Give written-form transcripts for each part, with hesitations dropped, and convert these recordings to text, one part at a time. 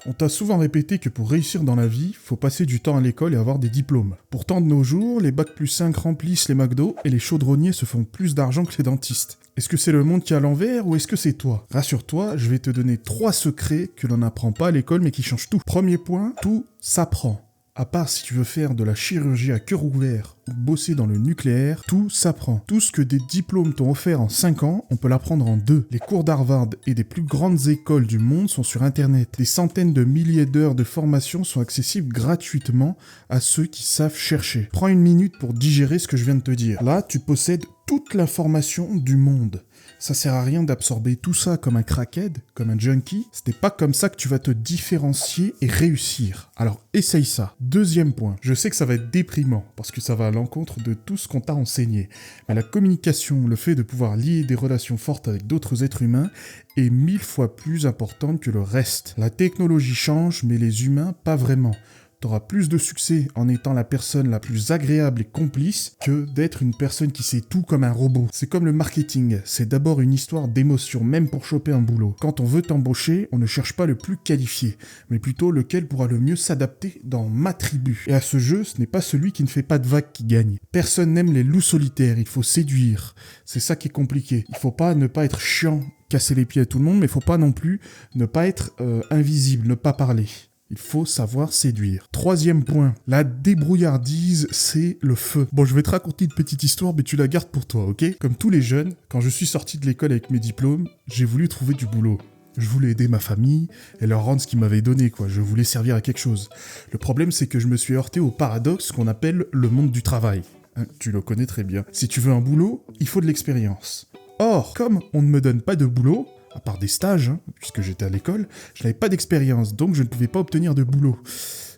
On t'a souvent répété que pour réussir dans la vie, faut passer du temps à l'école et avoir des diplômes. Pourtant, de nos jours, les bac+5 remplissent les McDo et les chaudronniers se font plus d'argent que les dentistes. Est-ce que c'est le monde qui est à l'envers ou est-ce que c'est toi? Rassure-toi, je vais te donner 3 secrets que l'on n'apprend pas à l'école mais qui changent tout. Premier point, tout s'apprend. À part si tu veux faire de la chirurgie à cœur ouvert ou bosser dans le nucléaire, tout s'apprend. Tout ce que des diplômes t'ont offert en 5 ans, on peut l'apprendre en 2. Les cours d'Harvard et des plus grandes écoles du monde sont sur Internet. Des centaines de milliers d'heures de formation sont accessibles gratuitement à ceux qui savent chercher. Prends une minute pour digérer ce que je viens de te dire. Là, tu possèdes toute l'information du monde. Ça sert à rien d'absorber tout ça comme un crackhead, comme un junkie. Ce n'est pas comme ça que tu vas te différencier et réussir. Alors essaye ça. Deuxième point, je sais que ça va être déprimant parce que ça va à l'encontre de tout ce qu'on t'a enseigné. Mais la communication, le fait de pouvoir lier des relations fortes avec d'autres êtres humains est 1000 fois plus importante que le reste. La technologie change, mais les humains, pas vraiment. T'auras plus de succès en étant la personne la plus agréable et complice que d'être une personne qui sait tout comme un robot. C'est comme le marketing, c'est d'abord une histoire d'émotion, même pour choper un boulot. Quand on veut t'embaucher, on ne cherche pas le plus qualifié, mais plutôt lequel pourra le mieux s'adapter dans ma tribu. Et à ce jeu, ce n'est pas celui qui ne fait pas de vagues qui gagne. Personne n'aime les loups solitaires, il faut séduire. C'est ça qui est compliqué. Il faut pas ne pas être chiant, casser les pieds à tout le monde, mais il faut pas non plus ne pas être invisible, ne pas parler. Il faut savoir séduire. Troisième point, la débrouillardise, c'est le feu. Bon, je vais te raconter une petite histoire, mais tu la gardes pour toi, ok? Comme tous les jeunes, quand je suis sorti de l'école avec mes diplômes, j'ai voulu trouver du boulot. Je voulais aider ma famille et leur rendre ce qu'ils m'avaient donné, quoi. Je voulais servir à quelque chose. Le problème, c'est que je me suis heurté au paradoxe qu'on appelle le monde du travail. Hein, tu le connais très bien. Si tu veux un boulot, il faut de l'expérience. Or, comme on ne me donne pas de boulot, à part des stages, puisque j'étais à l'école, je n'avais pas d'expérience, donc je ne pouvais pas obtenir de boulot.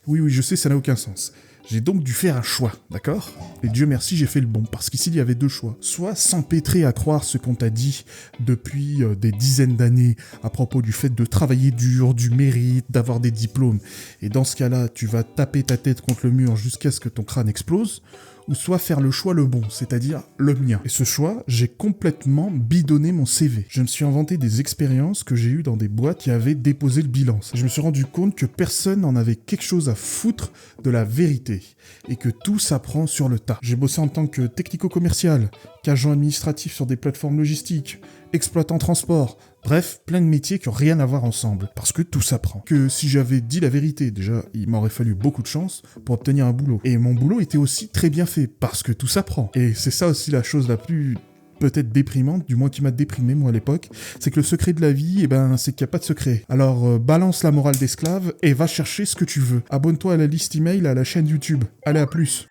Oui, je sais, ça n'a aucun sens. J'ai donc dû faire un choix, d'accord? Et Dieu merci, j'ai fait le bon, parce qu'ici, il y avait 2 choix. Soit s'empêtrer à croire ce qu'on t'a dit depuis des dizaines d'années à propos du fait de travailler dur, du mérite, d'avoir des diplômes. Et dans ce cas-là, tu vas taper ta tête contre le mur jusqu'à ce que ton crâne explose. Ou soit faire le choix le bon, c'est-à-dire le mien. Et ce choix, j'ai complètement bidonné mon CV. Je me suis inventé des expériences que j'ai eues dans des boîtes qui avaient déposé le bilan. Je me suis rendu compte que personne n'en avait quelque chose à foutre de la vérité et que tout s'apprend sur le tas. J'ai bossé en tant que technico-commercial, qu'agent administratif sur des plateformes logistiques, exploitant transport, bref, plein de métiers qui n'ont rien à voir ensemble, parce que tout s'apprend. Que si j'avais dit la vérité, déjà, il m'aurait fallu beaucoup de chance pour obtenir un boulot. Et mon boulot était aussi très bien fait, parce que tout s'apprend. Et c'est ça aussi la chose la plus peut-être déprimante, du moins qui m'a déprimé moi à l'époque, c'est que le secret de la vie, c'est qu'il n'y a pas de secret. Alors balance la morale d'esclave et va chercher ce que tu veux. Abonne-toi à la liste email, à la chaîne YouTube. Allez, à plus.